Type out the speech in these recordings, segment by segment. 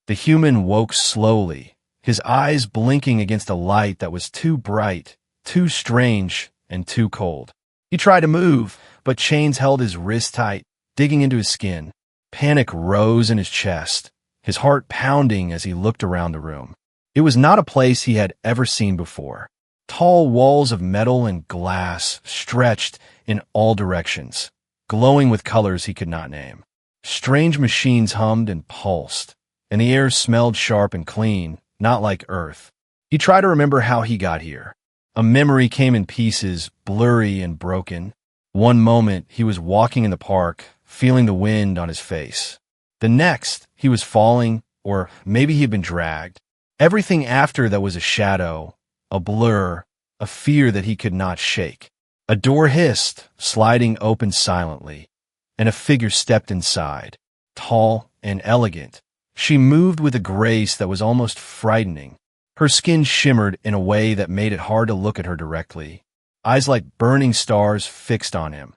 The human woke slowly, his eyes blinking against a light that was too bright, too strange, and too cold. He tried to move, but chains held his wrist tight, digging into his skin. Panic rose in his chest, his heart pounding as he looked around the room. It was not a place he had ever seen before. Tall walls of metal and glass stretched in all directions, glowing with colors he could not name. Strange machines hummed and pulsed, and the air smelled sharp and clean, not like Earth. He tried to remember how he got here. A memory came in pieces, blurry and broken. One moment, he was walking in the park, feeling the wind on his face. The next, he was falling, or maybe he had been dragged. Everything after that was a shadow, a blur, a fear that he could not shake. A door hissed, sliding open silently, and a figure stepped inside, tall and elegant. She moved with a grace that was almost frightening. Her skin shimmered in a way that made it hard to look at her directly. Eyes like burning stars fixed on him,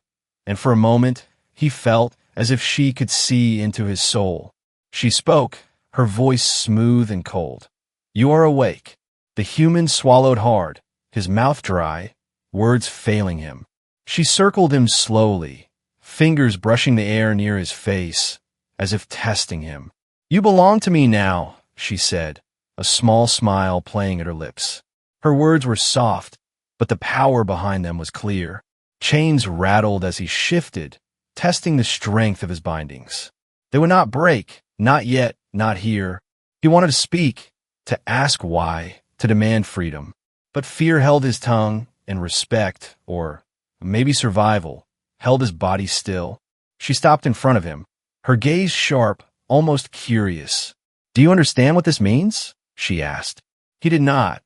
and for a moment he felt as if she could see into his soul. She spoke, her voice smooth and cold. "You are awake." The human swallowed hard, his mouth dry, words failing him. She circled him slowly, fingers brushing the air near his face, as if testing him. "You belong to me now," she said, a small smile playing at her lips. Her words were soft, but the power behind them was clear. Chains rattled as he shifted, testing the strength of his bindings. They would not break, not yet, not here. He wanted to speak, to ask why, to demand freedom. But fear held his tongue, and respect, or maybe survival, held his body still. She stopped in front of him, her gaze sharp, almost curious. "Do you understand what this means?" she asked. He did not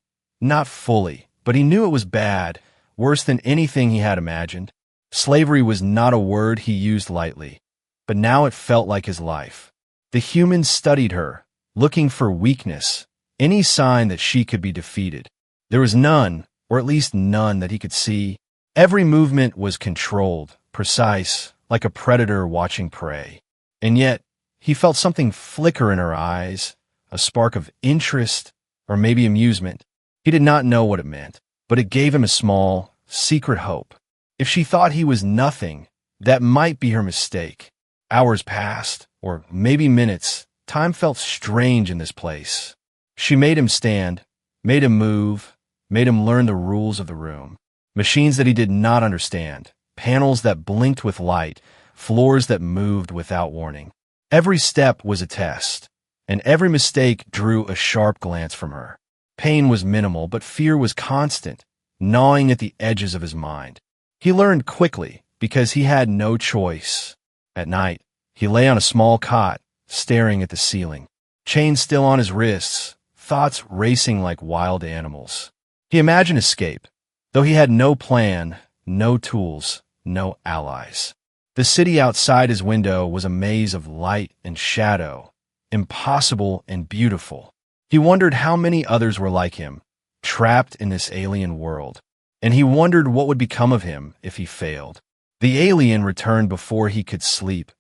fully, but he knew it was bad, worse than anything he had imagined. Slavery was not a word he used lightly, but now it felt like his life. The human studied her, looking for weakness, any sign that she could be defeated. There was none, or at least none that he could see. Every movement was controlled, precise, like a predator watching prey. And yet, he felt something flicker in her eyes, a spark of interest, or maybe amusement. He did not know what it meant, but it gave him a small, secret hope. If she thought he was nothing, that might be her mistake. Hours passed, or maybe minutes. Time felt strange in this place. She made him stand, made him move, made him learn the rules of the room. Machines that he did not understand, panels that blinked with light, floors that moved without warning. Every step was a test, and every mistake drew a sharp glance from her. Pain was minimal, but fear was constant, gnawing at the edges of his mind. He learned quickly, because he had no choice. At night, he lay on a small cot, staring at the ceiling, chains still on his wrists, thoughts racing like wild animals. He imagined escape, though he had no plan, no tools, no allies. The city outside his window was a maze of light and shadow, impossible and beautiful. He wondered how many others were like him, trapped in this alien world, and he wondered what would become of him if he failed. The alien returned before he could sleep,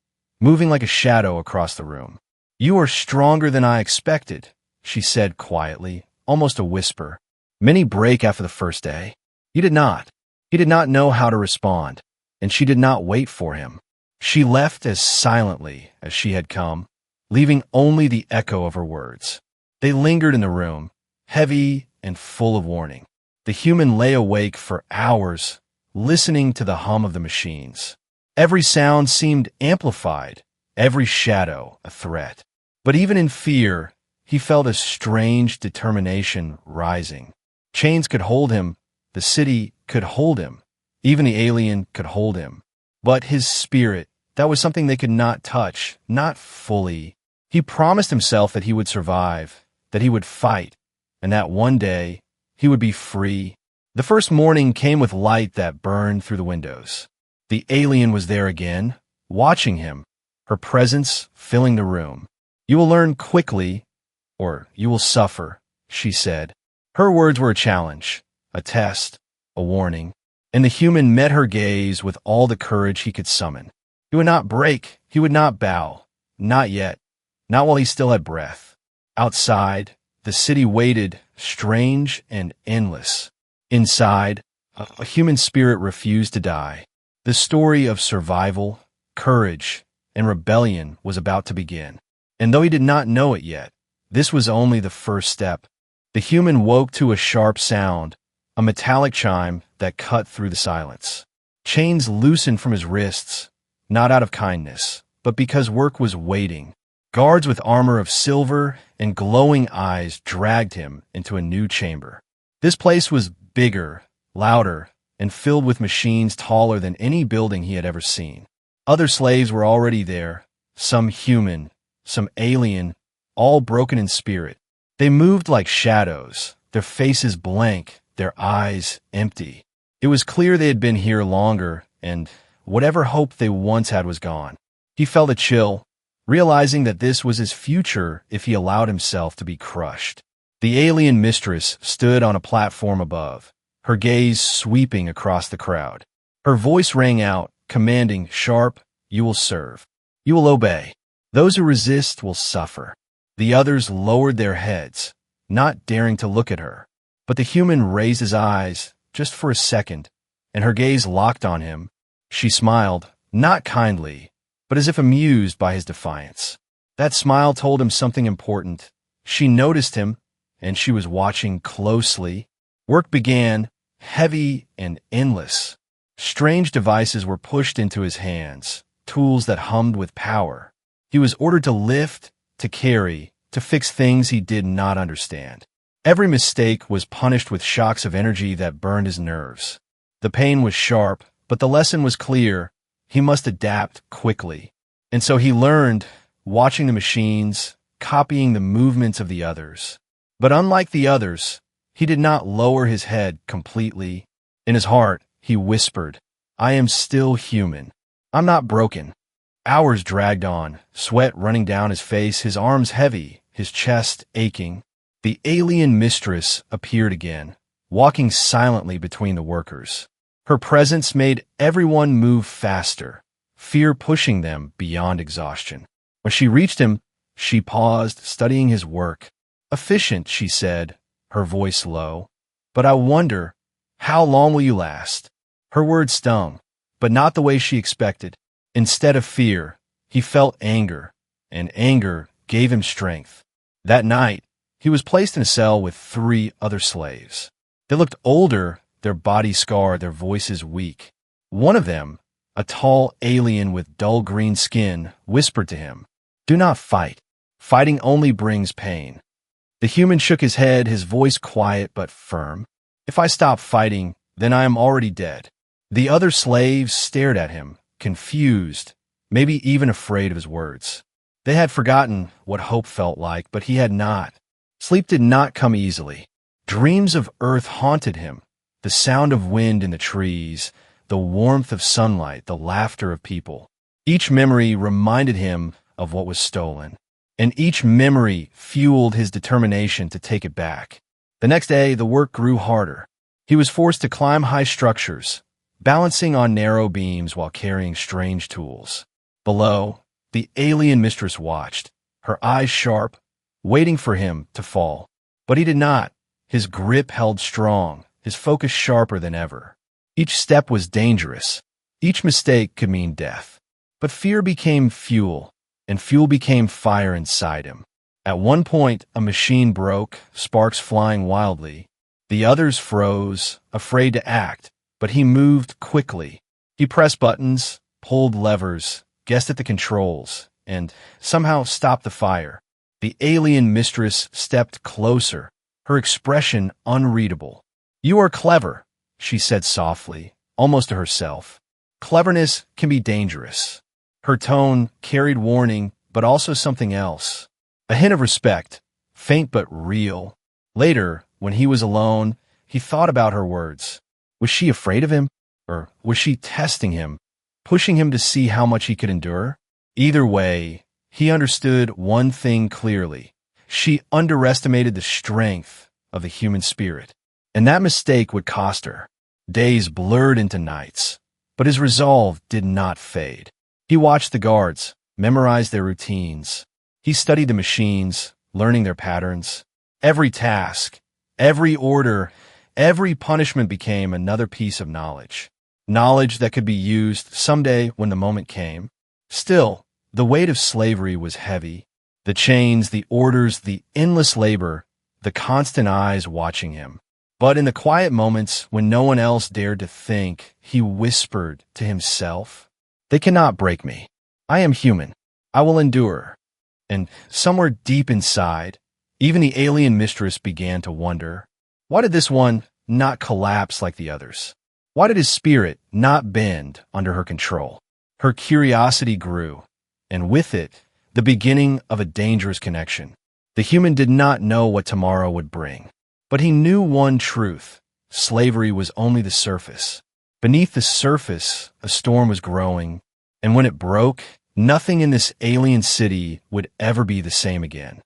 moving like a shadow across the room. "You are stronger than I expected," she said quietly, almost a whisper. "Many break after the first day." He did not. He did not know how to respond, and she did not wait for him. She left as silently as she had come, leaving only the echo of her words. They lingered in the room, heavy and full of warning. The human lay awake for hours, listening to the hum of the machines. Every sound seemed amplified, every shadow a threat. But even in fear, he felt a strange determination rising. Chains could hold him, the city could hold him, even the alien could hold him. But his spirit, that was something they could not touch, not fully. He promised himself that he would survive, that he would fight, and that one day he would be free. The first morning came with light that burned through the windows. The alien was there again, watching him, her presence filling the room. "You will learn quickly, or you will suffer," she said. Her words were a challenge, a test, a warning, and the human met her gaze with all the courage he could summon. He would not break, he would not bow, not yet, not while he still had breath. Outside, the city waited, strange and endless. Inside, a human spirit refused to die. The story of survival, courage, and rebellion was about to begin. And though he did not know it yet, this was only the first step. The human woke to a sharp sound, a metallic chime that cut through the silence. Chains loosened from his wrists, not out of kindness, but because work was waiting. Guards with armor of silver and glowing eyes dragged him into a new chamber. This place was bigger, louder, and filled with machines taller than any building he had ever seen. Other slaves were already there, some human, some alien, all broken in spirit. They moved like shadows, their faces blank, their eyes empty. It was clear they had been here longer, and whatever hope they once had was gone. He felt a chill, realizing that this was his future if he allowed himself to be crushed. The alien mistress stood on a platform above, her gaze sweeping across the crowd. Her voice rang out, commanding, sharp, "You will serve. You will obey. Those who resist will suffer." The others lowered their heads, not daring to look at her. But the human raised his eyes, just for a second, and her gaze locked on him. She smiled, not kindly, but as if amused by his defiance. That smile told him something important. She noticed him, and she was watching closely. Work began, heavy and endless. Strange devices were pushed into his hands, tools that hummed with power. He was ordered to lift, to carry, to fix things he did not understand. Every mistake was punished with shocks of energy that burned his nerves. The pain was sharp, but the lesson was clear. He must adapt quickly. And so he learned, watching the machines, copying the movements of the others. But unlike the others, he did not lower his head completely. In his heart, he whispered, "I am still human. I'm not broken." Hours dragged on, sweat running down his face, his arms heavy, his chest aching. The alien mistress appeared again, walking silently between the workers. Her presence made everyone move faster, fear pushing them beyond exhaustion. When she reached him, she paused, studying his work. "Efficient," she said, her voice low. "But I wonder, how long will you last?" Her words stung, but not the way she expected. Instead of fear, he felt anger, and anger gave him strength. That night, he was placed in a cell with 3 other slaves. They looked older, their bodies scarred, their voices weak. One of them, a tall alien with dull green skin, whispered to him, "Do not fight. Fighting only brings pain." The human shook his head, his voice quiet but firm. "If I stop fighting, then I am already dead." The other slaves stared at him, confused, maybe even afraid of his words. They had forgotten what hope felt like, but he had not. Sleep did not come easily. Dreams of earth haunted him, the sound of wind in the trees, the warmth of sunlight, the laughter of people. Each memory reminded him of what was stolen, and each memory fueled his determination to take it back. The next day, the work grew harder. He was forced to climb high structures, balancing on narrow beams while carrying strange tools. Below, the alien mistress watched, her eyes sharp, waiting for him to fall. But he did not. His grip held strong, his focus sharper than ever. Each step was dangerous. Each mistake could mean death. But fear became fuel, and fuel became fire inside him. At one point, a machine broke, sparks flying wildly. The others froze, afraid to act, but he moved quickly. He pressed buttons, pulled levers, guessed at the controls, and somehow stopped the fire. The alien mistress stepped closer, her expression unreadable. "You are clever," she said softly, almost to herself. "Cleverness can be dangerous." Her tone carried warning, but also something else. A hint of respect, faint but real. Later, when he was alone, he thought about her words. Was she afraid of him? Or was she testing him, pushing him to see how much he could endure? Either way, he understood one thing clearly. She underestimated the strength of the human spirit. And that mistake would cost her. Days blurred into nights, but his resolve did not fade. He watched the guards, memorized their routines. He studied the machines, learning their patterns. Every task, every order, every punishment became another piece of knowledge. Knowledge that could be used someday when the moment came. Still, the weight of slavery was heavy. The chains, the orders, the endless labor, the constant eyes watching him. But in the quiet moments when no one else dared to think, he whispered to himself, "They cannot break me. I am human. I will endure." And somewhere deep inside, even the alien mistress began to wonder, why did this one not collapse like the others? Why did his spirit not bend under her control? Her curiosity grew, and with it, the beginning of a dangerous connection. The human did not know what tomorrow would bring. But he knew one truth: slavery was only the surface. Beneath the surface, a storm was growing, and when it broke, nothing in this alien city would ever be the same again.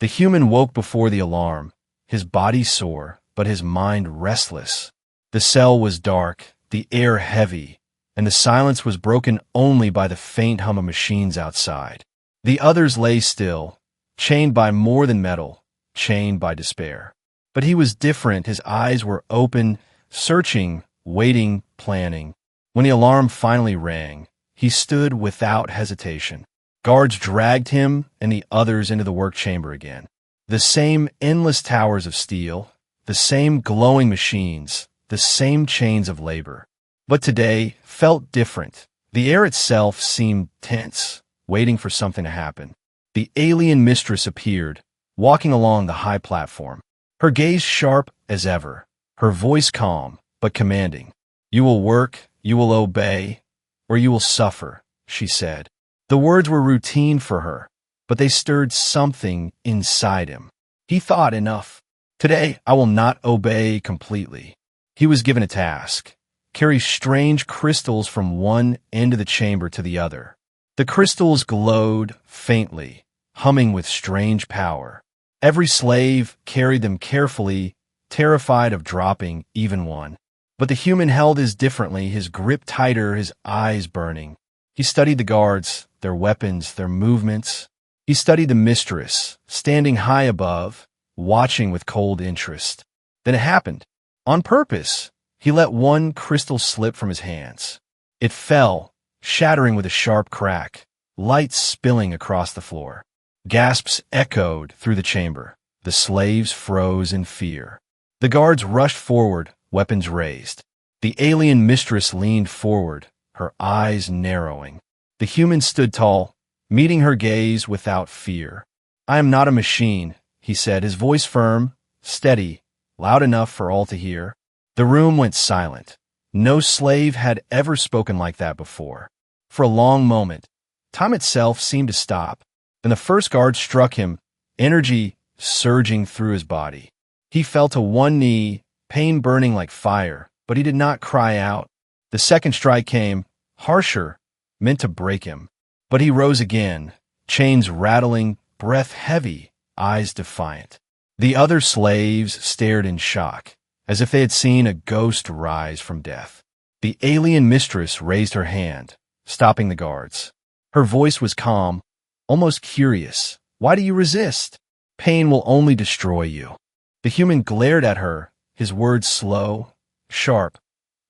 The human woke before the alarm, his body sore, but his mind restless. The cell was dark, the air heavy, and the silence was broken only by the faint hum of machines outside. The others lay still, chained by more than metal, chained by despair. But he was different. His eyes were open, searching, waiting, planning. When the alarm finally rang, he stood without hesitation. Guards dragged him and the others into the work chamber again. The same endless towers of steel, the same glowing machines, the same chains of labor. But today felt different. The air itself seemed tense, waiting for something to happen. The alien mistress appeared, walking along the high platform. Her gaze sharp as ever, her voice calm but commanding. "You will work, you will obey, or you will suffer," she said. The words were routine for her, but they stirred something inside him. He thought, enough. Today, I will not obey completely. He was given a task: carry strange crystals from one end of the chamber to the other. The crystals glowed faintly, humming with strange power. Every slave carried them carefully, terrified of dropping even one. But the human held his differently, his grip tighter, his eyes burning. He studied the guards, their weapons, their movements. He studied the mistress, standing high above, watching with cold interest. Then it happened. On purpose, he let one crystal slip from his hands. It fell, shattering with a sharp crack, light spilling across the floor. Gasps echoed through the chamber. The slaves froze in fear. The guards rushed forward, weapons raised. The alien mistress leaned forward, her eyes narrowing. The human stood tall, meeting her gaze without fear. "I am not a machine," he said, his voice firm, steady, loud enough for all to hear. The room went silent. No slave had ever spoken like that before. For a long moment, time itself seemed to stop. Then the first guard struck him, energy surging through his body. He fell to one knee, pain burning like fire, but he did not cry out. The second strike came, harsher, meant to break him. But he rose again, chains rattling, breath heavy, eyes defiant. The other slaves stared in shock, as if they had seen a ghost rise from death. The alien mistress raised her hand, stopping the guards. Her voice was calm, almost curious. "Why do you resist? Pain will only destroy you." The human glared at her, his words slow, sharp.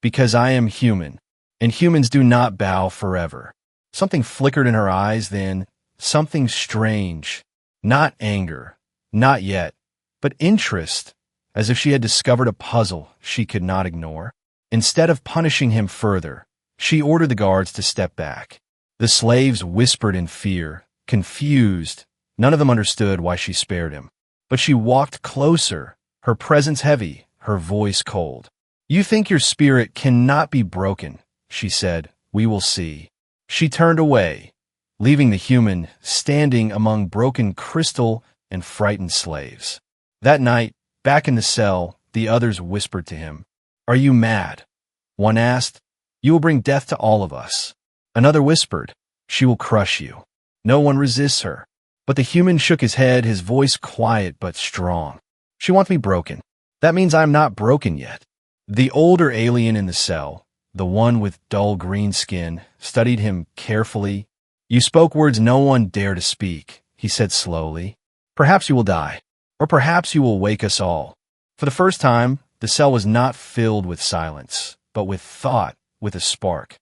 "Because I am human, and humans do not bow forever." Something flickered in her eyes then, something strange. Not anger, not yet, but interest, as if she had discovered a puzzle she could not ignore. Instead of punishing him further, she ordered the guards to step back. The slaves whispered in fear, confused. None of them understood why she spared him. But she walked closer, her presence heavy, her voice cold. "You think your spirit cannot be broken," she said. "We will see." She turned away, leaving the human standing among broken crystal and frightened slaves. That night, back in the cell, the others whispered to him, "Are you mad?" One asked, "You will bring death to all of us." Another whispered, "She will crush you." No one resists her. But the human shook his head, his voice quiet but strong. "She wants me broken. That means I am not broken yet." The older alien in the cell, the one with dull green skin, studied him carefully. "You spoke words no one dared to speak," he said slowly. Perhaps you will die, or perhaps you will wake us all. For the first time, the cell was not filled with silence, but with thought, with a spark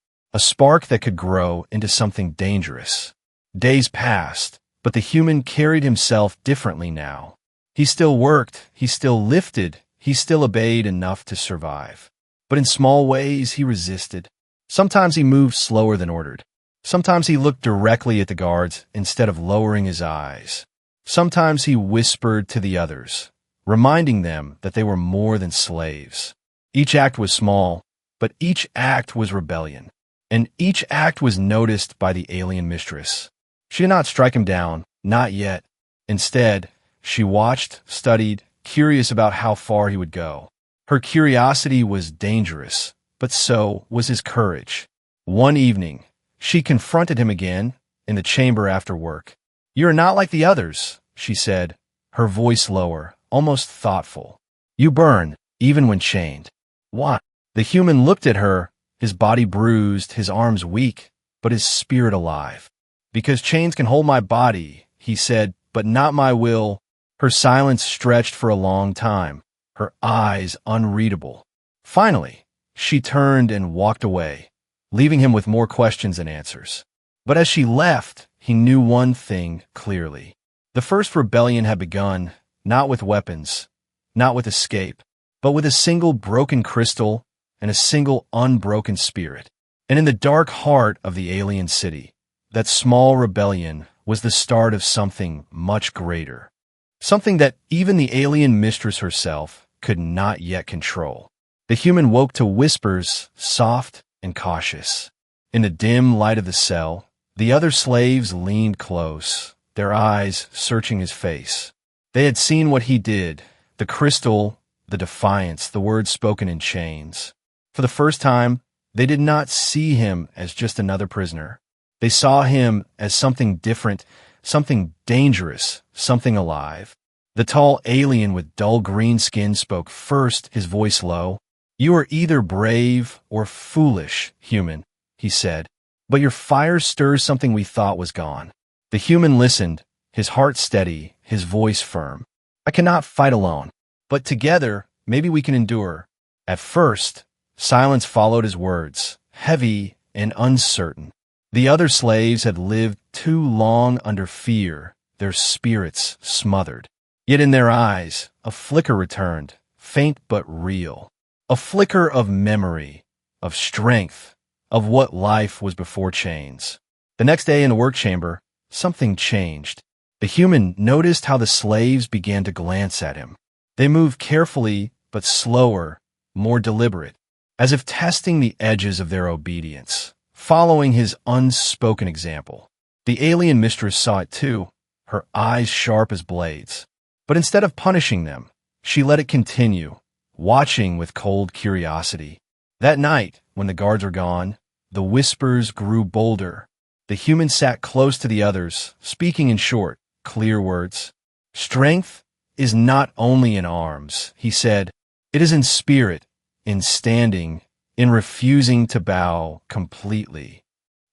that could grow into something dangerous. Days passed, but the human carried himself differently now. He still worked, he still lifted, he still obeyed enough to survive. But in small ways, he resisted. Sometimes he moved slower than ordered. Sometimes he looked directly at the guards instead of lowering his eyes. Sometimes he whispered to the others, reminding them that they were more than slaves. Each act was small, but each act was rebellion. And each act was noticed by the alien mistress. She did not strike him down, not yet. Instead, she watched, studied, curious about how far he would go. Her curiosity was dangerous, but so was his courage. One evening, she confronted him again in the chamber after work. "You are not like the others," she said, her voice lower, almost thoughtful. "You burn, even when chained." "Why?" The human looked at her, his body bruised, his arms weak, but his spirit alive. "Because chains can hold my body," he said, "but not my will." Her silence stretched for a long time, her eyes unreadable. Finally, she turned and walked away, leaving him with more questions than answers. But as she left, he knew one thing clearly. The first rebellion had begun, not with weapons, not with escape, but with a single broken crystal and a single unbroken spirit. And in the dark heart of the alien city, that small rebellion was the start of something much greater. Something that even the alien mistress herself could not yet control. The human woke to whispers, soft and cautious. In the dim light of the cell, the other slaves leaned close, their eyes searching his face. They had seen what he did, the crystal, the defiance, the words spoken in chains. For the first time, they did not see him as just another prisoner. They saw him as something different, something dangerous, something alive. The tall alien with dull green skin spoke first, his voice low. "You are either brave or foolish, human," he said, "but your fire stirs something we thought was gone." The human listened, his heart steady, his voice firm. "I cannot fight alone, but together, maybe we can endure." At first, silence followed his words, heavy and uncertain. The other slaves had lived too long under fear, their spirits smothered. Yet in their eyes, a flicker returned, faint but real. A flicker of memory, of strength, of what life was before chains. The next day in the work chamber, something changed. The human noticed how the slaves began to glance at him. They moved carefully, but slower, more deliberate, as if testing the edges of their obedience, following his unspoken example. The alien mistress saw it too, her eyes sharp as blades. But instead of punishing them, she let it continue, watching with cold curiosity. That night, when the guards were gone, the whispers grew bolder. The human sat close to the others, speaking in short, clear words. "Strength is not only in arms," he said. "It is in spirit, in standing, in refusing to bow completely."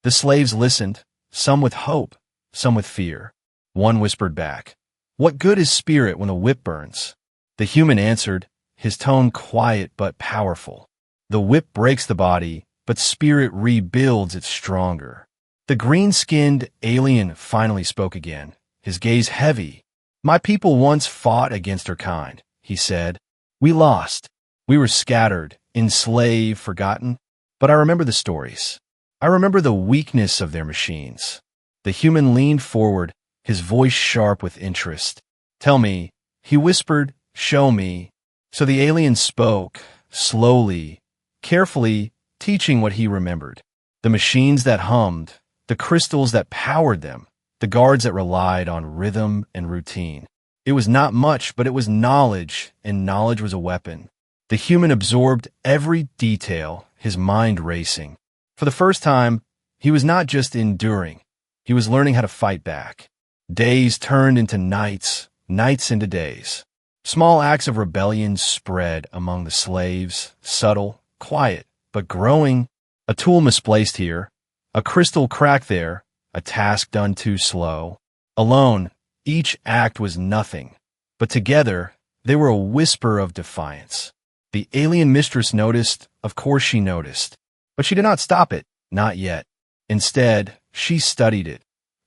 The slaves listened, some with hope, some with fear. One whispered back, "What good is spirit when the whip burns?" The human answered, his tone quiet but powerful. "The whip breaks the body, but spirit rebuilds it stronger." The green-skinned alien finally spoke again, his gaze heavy. "My people once fought against her kind," he said. "We lost. We were scattered, enslaved, forgotten. But I remember the stories. I remember the weakness of their machines." The human leaned forward, his voice sharp with interest. "Tell me," he whispered, "show me." So the alien spoke, slowly, carefully, teaching what he remembered. The machines that hummed, the crystals that powered them, the guards that relied on rhythm and routine. It was not much, but it was knowledge, and knowledge was a weapon. The human absorbed every detail, his mind racing. For the first time, he was not just enduring, he was learning how to fight back. Days turned into nights, nights into days. Small acts of rebellion spread among the slaves, subtle, quiet, but growing. A tool misplaced here, a crystal cracked there, a task done too slow. Alone, Each act was nothing, but together they were a whisper of defiance. The alien mistress noticed, of course she noticed, but she did not stop it, not yet. Instead, she studied it,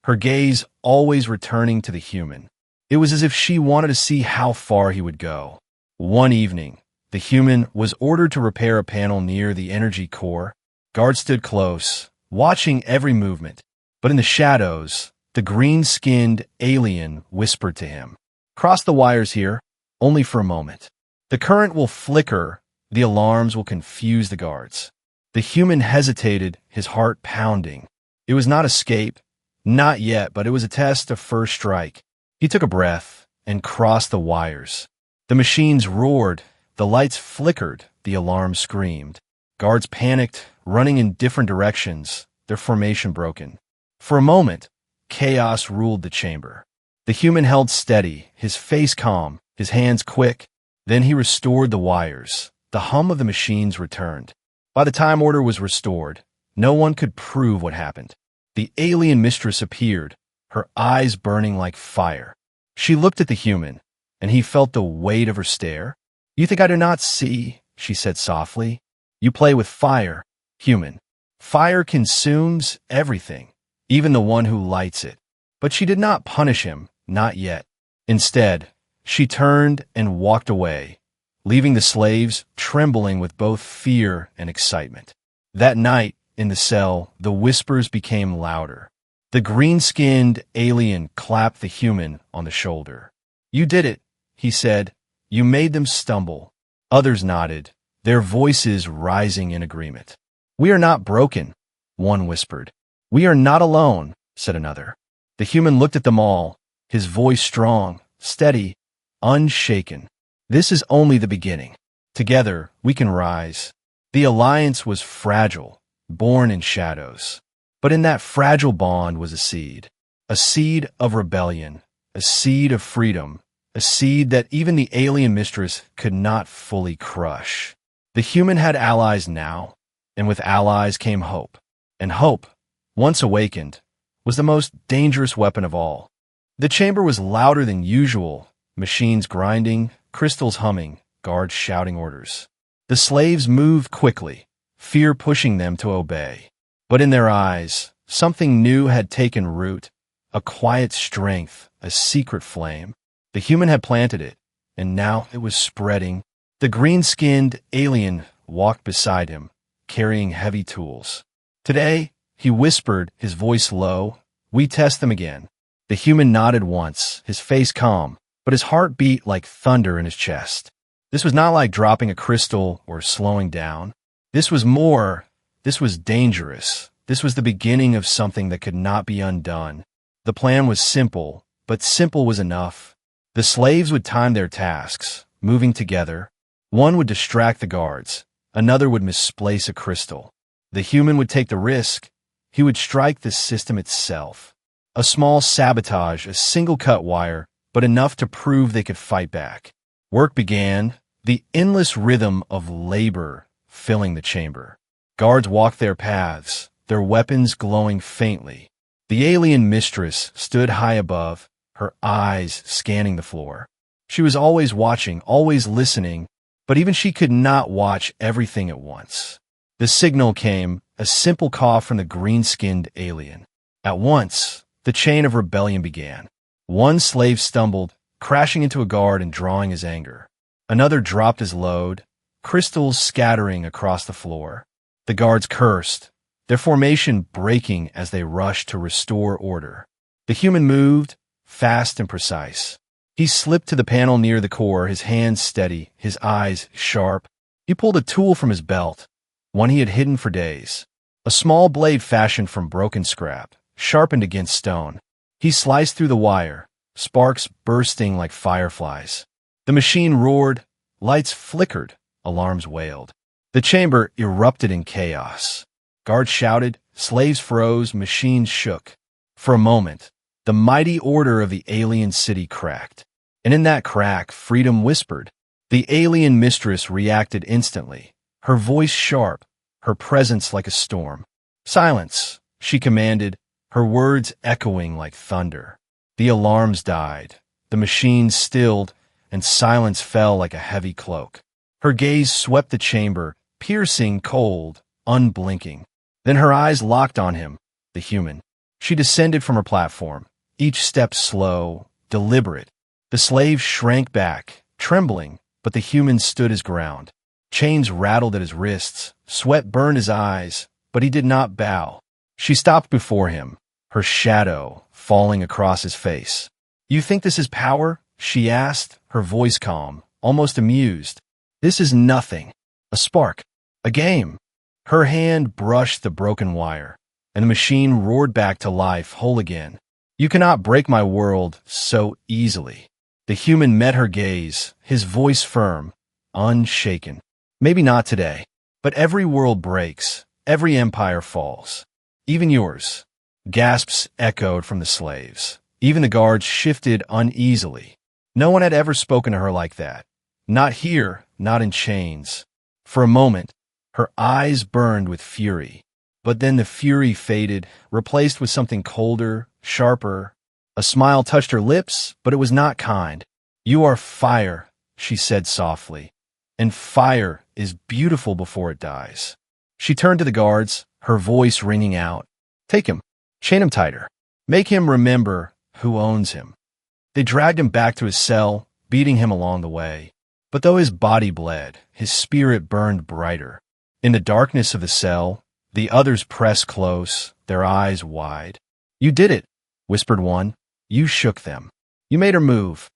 her gaze always returning to the human. It was as if she wanted to see how far he would go. One evening, the human was ordered to repair a panel near the energy core. Guards stood close, watching every movement, but in the shadows, the green-skinned alien whispered to him, "Cross the wires here, only for a moment. The current will flicker, the alarms will confuse the guards." The human hesitated, his heart pounding. It was not escape, not yet, but it was a test of first strike. He took a breath and crossed the wires. The machines roared, the lights flickered, the alarms screamed. Guards panicked, running in different directions, their formation broken. For a moment, chaos ruled the chamber. The human held steady, his face calm, his hands quick. Then he restored the wires. The hum of the machines returned. By the time order was restored, no one could prove what happened. The alien mistress appeared, her eyes burning like fire. She looked at the human, and he felt the weight of her stare. "You think I do not see?" she said softly. "You play with fire, human. Fire consumes everything, even the one who lights it." But she did not punish him, not yet. Instead, she turned and walked away, leaving the slaves trembling with both fear and excitement. That night, in the cell, the whispers became louder. The green-skinned alien clapped the human on the shoulder. "You did it," he said. "You made them stumble." Others nodded, their voices rising in agreement. "We are not broken," one whispered. "We are not alone," said another. The human looked at them all, his voice strong, steady, unshaken. "This is only the beginning. Together, we can rise." The alliance was fragile, born in shadows. But in that fragile bond was a seed of rebellion, a seed of freedom, a seed that even the alien mistress could not fully crush. The human had allies now, and with allies came hope. And hope, once awakened, was the most dangerous weapon of all. The chamber was louder than usual, machines grinding, crystals humming, guards shouting orders. The slaves moved quickly, fear pushing them to obey. But in their eyes, something new had taken root, a quiet strength, a secret flame. The human had planted it, and now it was spreading. The green-skinned alien walked beside him, carrying heavy tools. "Today," he whispered, his voice low, "we test them again." The human nodded once, his face calm, but his heart beat like thunder in his chest. This was not like dropping a crystal or slowing down. This was more. This was dangerous. This was the beginning of something that could not be undone. The plan was simple, but simple was enough. The slaves would time their tasks, moving together. One would distract the guards. Another would misplace a crystal. The human would take the risk. He would strike the system itself. A small sabotage, a single cut wire, but enough to prove they could fight back. Work began, the endless rhythm of labor filling the chamber. Guards walked their paths, their weapons glowing faintly. The alien mistress stood high above, her eyes scanning the floor. She was always watching, always listening, but even she could not watch everything at once. The signal came, a simple call from the green-skinned alien. At once, the chain of rebellion began. One slave stumbled, crashing into a guard and drawing his anger. Another dropped his load, crystals scattering across the floor. The guards cursed, their formation breaking as they rushed to restore order. The human moved, fast and precise. He slipped to the panel near the core, his hands steady, his eyes sharp. He pulled a tool from his belt, one he had hidden for days. A small blade fashioned from broken scrap, sharpened against stone. He sliced through the wire, sparks bursting like fireflies. The machine roared, lights flickered, alarms wailed. The chamber erupted in chaos. Guards shouted, slaves froze, machines shook. For a moment, the mighty order of the alien city cracked. And in that crack, freedom whispered. The alien mistress reacted instantly, her voice sharp, her presence like a storm. "Silence," she commanded, her words echoing like thunder. The alarms died, the machines stilled, and silence fell like a heavy cloak. Her gaze swept the chamber, piercing, cold, unblinking. Then her eyes locked on him, the human. She descended from her platform, each step slow, deliberate. The slave shrank back, trembling, but the human stood his ground. Chains rattled at his wrists, sweat burned his eyes, but he did not bow. She stopped before him, her shadow falling across his face. "You think this is power?" she asked, her voice calm, almost amused. "This is nothing. A spark. A game." Her hand brushed the broken wire, and the machine roared back to life, whole again. "You cannot break my world so easily." The human met her gaze, his voice firm, unshaken. "Maybe not today, but every world breaks, every empire falls. Even yours." Gasps echoed from the slaves. Even the guards shifted uneasily. No one had ever spoken to her like that. Not here, not in chains. For a moment, her eyes burned with fury. But then the fury faded, replaced with something colder, sharper. A smile touched her lips, but it was not kind. "You are fire," she said softly. "And fire is beautiful before it dies." She turned to the guards, her voice ringing out. "Take him. Chain him tighter. Make him remember who owns him." They dragged him back to his cell, beating him along the way. But though his body bled, his spirit burned brighter. In the darkness of the cell, the others pressed close, their eyes wide. "You did it," whispered one. "You shook them. You made her move."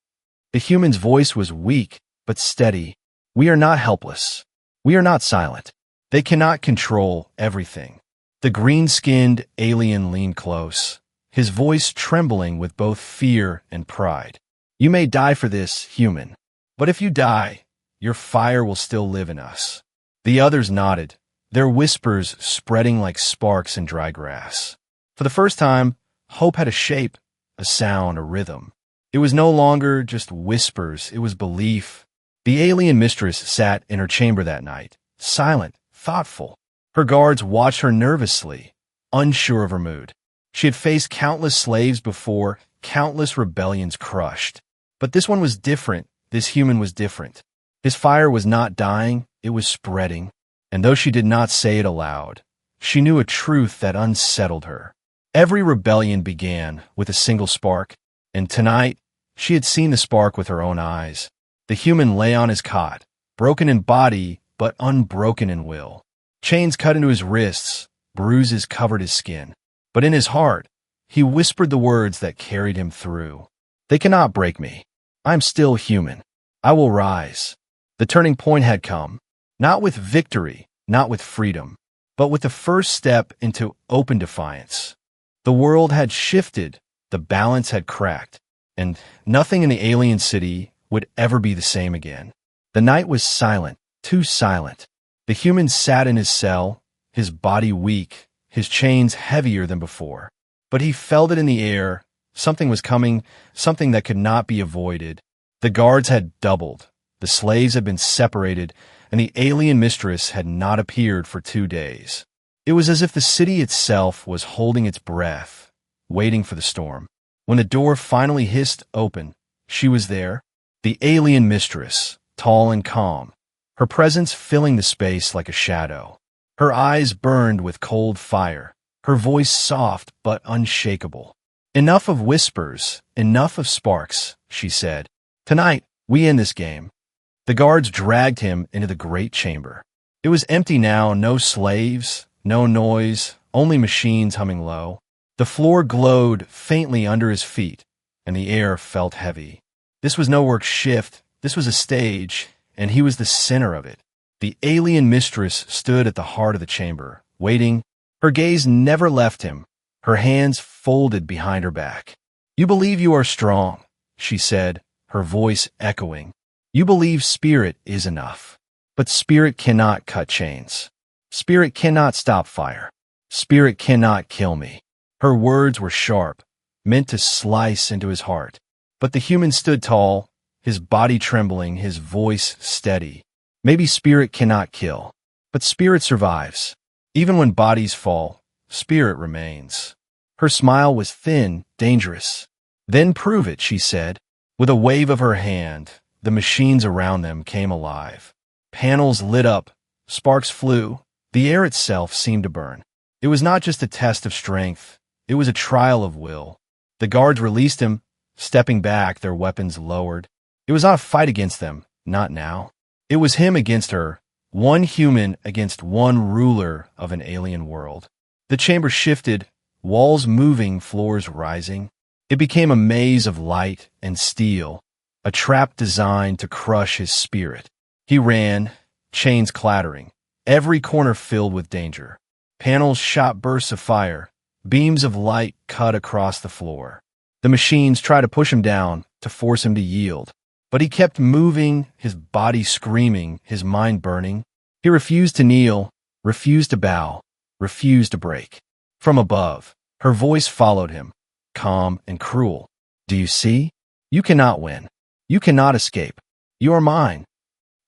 The human's voice was weak, but steady. "We are not helpless. We are not silent. They cannot control everything." The green-skinned alien leaned close, his voice trembling with both fear and pride. "You may die for this, human. But if you die, your fire will still live in us." The others nodded, their whispers spreading like sparks in dry grass. For the first time, hope had a shape, a sound, a rhythm. It was no longer just whispers, it was belief. The alien mistress sat in her chamber that night, silent, thoughtful. Her guards watched her nervously, unsure of her mood. She had faced countless slaves before, countless rebellions crushed. But this one was different, this human was different. His fire was not dying, it was spreading. And though she did not say it aloud, she knew a truth that unsettled her. Every rebellion began with a single spark, and tonight, she had seen the spark with her own eyes. The human lay on his cot, broken in body, but unbroken in will. Chains cut into his wrists, bruises covered his skin. But in his heart, he whispered the words that carried him through. "They cannot break me. I am still human. I will rise." The turning point had come, not with victory, not with freedom, but with the first step into open defiance. The world had shifted, the balance had cracked, and nothing in the alien city would ever be the same again. The night was silent, too silent. The human sat in his cell, his body weak, his chains heavier than before. But he felt it in the air. Something was coming, something that could not be avoided. The guards had doubled, the slaves had been separated, and the alien mistress had not appeared for 2 days. It was as if the city itself was holding its breath, waiting for the storm. When the door finally hissed open, she was there, the alien mistress, tall and calm, her presence filling the space like a shadow. Her eyes burned with cold fire, her voice soft but unshakable. "Enough of whispers, enough of sparks," she said. "Tonight, we end this game." The guards dragged him into the great chamber. It was empty now, no slaves, no noise, only machines humming low. The floor glowed faintly under his feet, and the air felt heavy. This was no work shift, this was a stage, and he was the center of it. The alien mistress stood at the heart of the chamber, waiting. Her gaze never left him, her hands folded behind her back. "You believe you are strong," she said, her voice echoing. "You believe spirit is enough. But spirit cannot cut chains. Spirit cannot stop fire. Spirit cannot kill me." Her words were sharp, meant to slice into his heart. But the human stood tall, his body trembling, his voice steady. "Maybe spirit cannot kill, but spirit survives. Even when bodies fall, spirit remains." Her smile was thin, dangerous. Then prove it, she said. With a wave of her hand, the machines around them came alive. Panels lit up, sparks flew, the air itself seemed to burn. It was not just a test of strength, it was a trial of will. The guards released him, stepping back, their weapons lowered. It was not a fight against them, not now. It was him against her, one human against one ruler of an alien world. The chamber shifted, walls moving, floors rising. It became a maze of light and steel, a trap designed to crush his spirit. He ran, chains clattering, every corner filled with danger. Panels shot bursts of fire, beams of light cut across the floor. The machines tried to push him down, to force him to yield. But he kept moving, his body screaming, his mind burning. He refused to kneel, refused to bow, refused to break. From above, her voice followed him, calm and cruel. Do you see? You cannot win. You cannot escape. You are mine.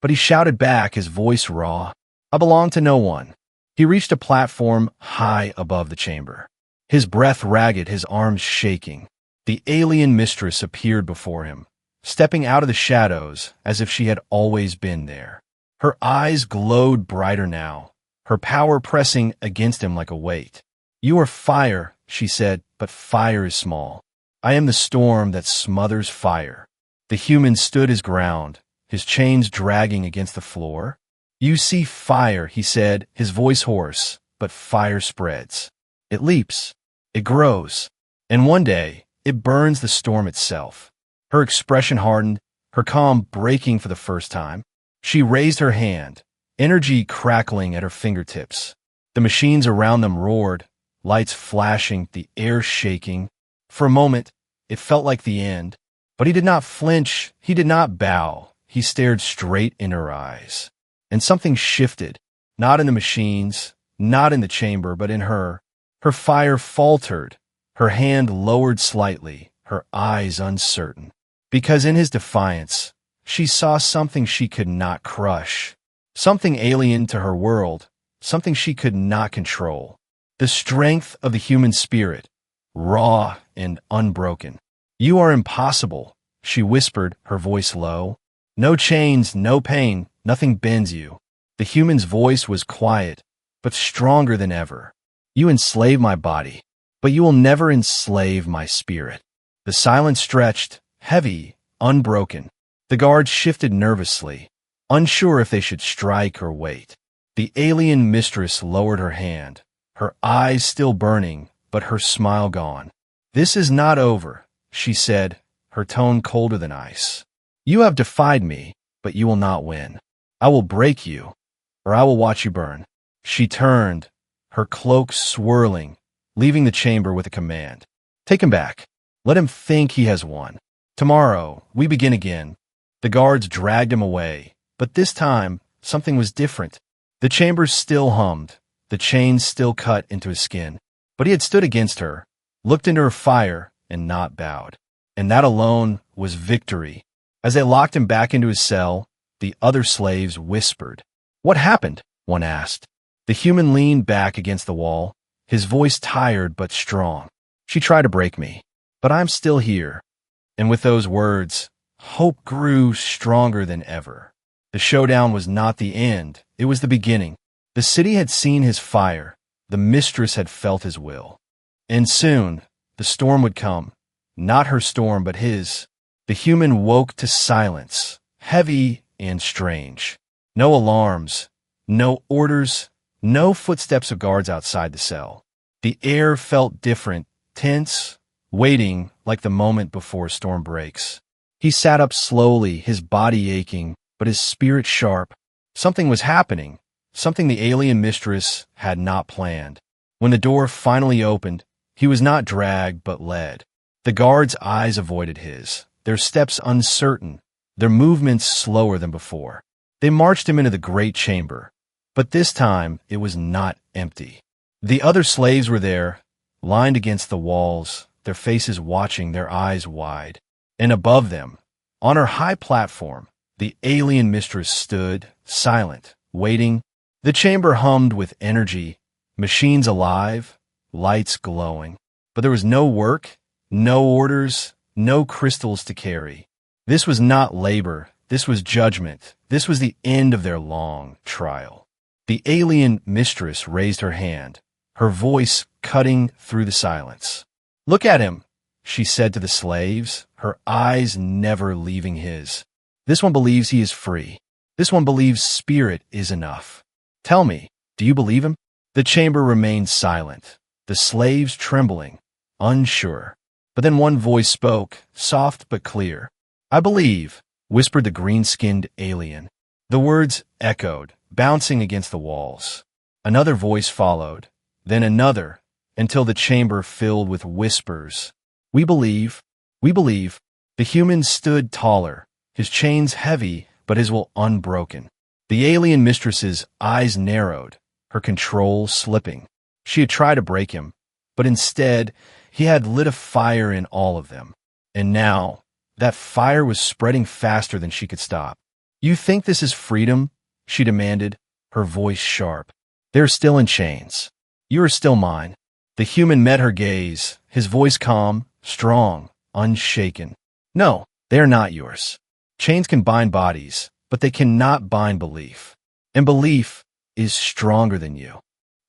But he shouted back, his voice raw. I belong to no one. He reached a platform high above the chamber. His breath ragged, his arms shaking. The alien mistress appeared before him, stepping out of the shadows as if she had always been there. Her eyes glowed brighter now, her power pressing against him like a weight. You are fire, she said, but fire is small. I am the storm that smothers fire. The human stood his ground, his chains dragging against the floor. You see fire, he said, his voice hoarse, but fire spreads. It leaps, it grows, and one day it burns the storm itself. Her expression hardened, her calm breaking for the first time. She raised her hand, energy crackling at her fingertips. The machines around them roared, lights flashing, the air shaking. For a moment, it felt like the end, but he did not flinch, he did not bow. He stared straight in her eyes. And something shifted, not in the machines, not in the chamber, but in her. Her fire faltered, her hand lowered slightly, her eyes uncertain. Because in his defiance, she saw something she could not crush, something alien to her world, something she could not control. The strength of the human spirit, raw and unbroken. You are impossible, she whispered, her voice low. No chains, no pain, nothing bends you. The human's voice was quiet, but stronger than ever. You enslave my body, but you will never enslave my spirit. The silence stretched, heavy, unbroken. The guards shifted nervously, unsure if they should strike or wait. The alien mistress lowered her hand, her eyes still burning, but her smile gone. This is not over, she said, her tone colder than ice. You have defied me, but you will not win. I will break you, or I will watch you burn. She turned, her cloak swirling, leaving the chamber with a command. Take him back. Let him think he has won. Tomorrow, we begin again. The guards dragged him away, but this time, something was different. The chamber still hummed, the chains still cut into his skin. But he had stood against her, looked into her fire, and not bowed. And that alone was victory. As they locked him back into his cell, the other slaves whispered. What happened? One asked. The human leaned back against the wall, his voice tired but strong. She tried to break me, but I'm still here. And with those words, hope grew stronger than ever. The showdown was not the end, it was the beginning. The city had seen his fire, the mistress had felt his will. And soon, the storm would come, not her storm but his. The human woke to silence, heavy and strange. No alarms, no orders, no footsteps of guards outside the cell. The air felt different, tense, waiting like the moment before a storm breaks. He sat up slowly, his body aching, but his spirit sharp. Something was happening, something the alien mistress had not planned. When the door finally opened, he was not dragged but led. The guards' eyes avoided his, their steps uncertain, their movements slower than before. They marched him into the great chamber, but this time it was not empty. The other slaves were there, lined against the walls, their faces watching, their eyes wide. And above them, on her high platform, the alien mistress stood, silent, waiting. The chamber hummed with energy, machines alive, lights glowing. But there was no work, no orders, no crystals to carry. This was not labor. This was judgment. This was the end of their long trial. The alien mistress raised her hand, her voice cutting through the silence. "Look at him," she said to the slaves, her eyes never leaving his. "This one believes he is free. This one believes spirit is enough. Tell me, do you believe him?" The chamber remained silent, the slaves trembling, unsure. But then one voice spoke, soft but clear. "I believe," whispered the green-skinned alien. The words echoed, bouncing against the walls. Another voice followed, then another, until the chamber filled with whispers. "We believe. We believe." The human stood taller, his chains heavy, but his will unbroken. The alien mistress's eyes narrowed, her control slipping. She had tried to break him, but instead, he had lit a fire in all of them. And now, that fire was spreading faster than she could stop. "You think this is freedom?" she demanded, her voice sharp. "They're still in chains. You are still mine." The human met her gaze, his voice calm, strong, unshaken. "No, they are not yours. Chains can bind bodies, but they cannot bind belief. And belief is stronger than you."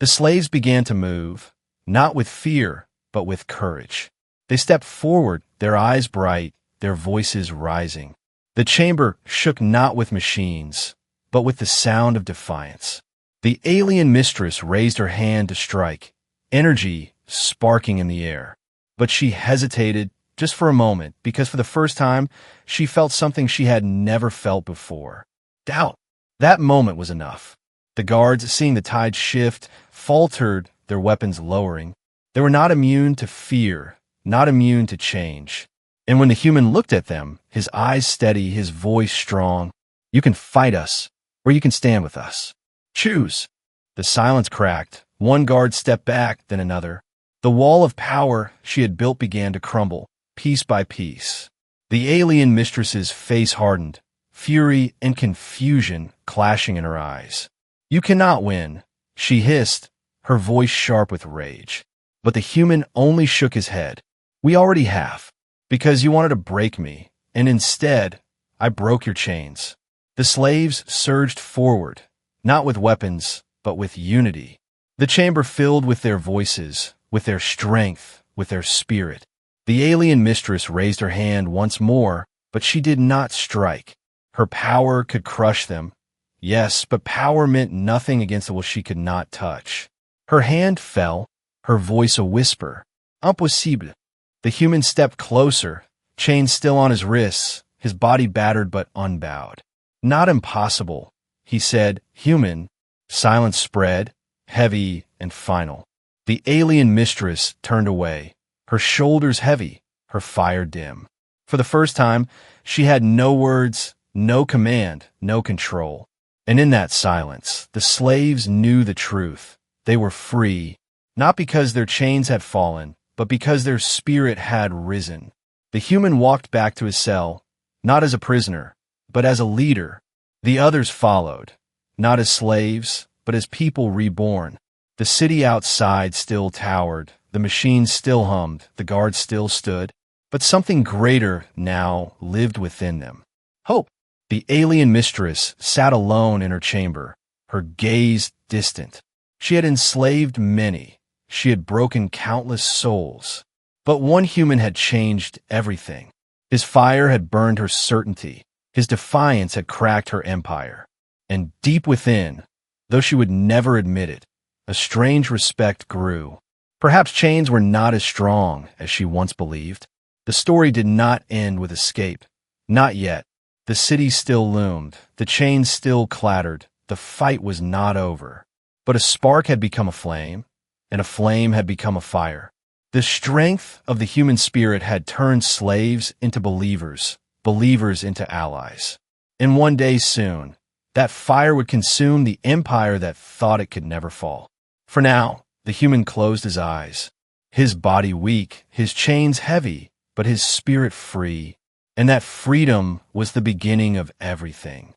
The slaves began to move, not with fear, but with courage. They stepped forward, their eyes bright, their voices rising. The chamber shook not with machines, but with the sound of defiance. The alien mistress raised her hand to strike, energy sparking in the air. But she hesitated just for a moment, because for the first time, she felt something she had never felt before. Doubt. That moment was enough. The guards, seeing the tide shift, faltered, their weapons lowering. They were not immune to fear, not immune to change. And when the human looked at them, his eyes steady, his voice strong, "You can fight us, or you can stand with us. Choose." The silence cracked. One guard stepped back, then another. The wall of power she had built began to crumble, piece by piece. The alien mistress's face hardened, fury and confusion clashing in her eyes. "You cannot win," she hissed, her voice sharp with rage. But the human only shook his head. "We already have, because you wanted to break me, and instead, I broke your chains." The slaves surged forward, not with weapons, but with unity. The chamber filled with their voices, with their strength, with their spirit. The alien mistress raised her hand once more, but she did not strike. Her power could crush them. Yes, but power meant nothing against the will she could not touch. Her hand fell, her voice a whisper. "Impossible." The human stepped closer, chains still on his wrists, his body battered but unbowed. "Not impossible," he said, human. Silence spread, heavy and final. The alien mistress turned away, her shoulders heavy, her fire dim. For the first time, she had no words, no command, no control. And in that silence, the slaves knew the truth. They were free, not because their chains had fallen, but because their spirit had risen. The human walked back to his cell, not as a prisoner, but as a leader. The others followed, not as slaves, but as people reborn. The city outside still towered, the machines still hummed, the guards still stood, but something greater now lived within them. Hope. The alien mistress sat alone in her chamber, her gaze distant. She had enslaved many. She had broken countless souls. But one human had changed everything. His fire had burned her certainty. His defiance had cracked her empire. And deep within, though she would never admit it, a strange respect grew. Perhaps chains were not as strong as she once believed. The story did not end with escape. Not yet. The city still loomed. The chains still clattered. The fight was not over. But a spark had become a flame, and a flame had become a fire. The strength of the human spirit had turned slaves into believers, believers into allies. And one day soon, that fire would consume the empire that thought it could never fall. For now, the human closed his eyes, his body weak, his chains heavy, but his spirit free. And that freedom was the beginning of everything.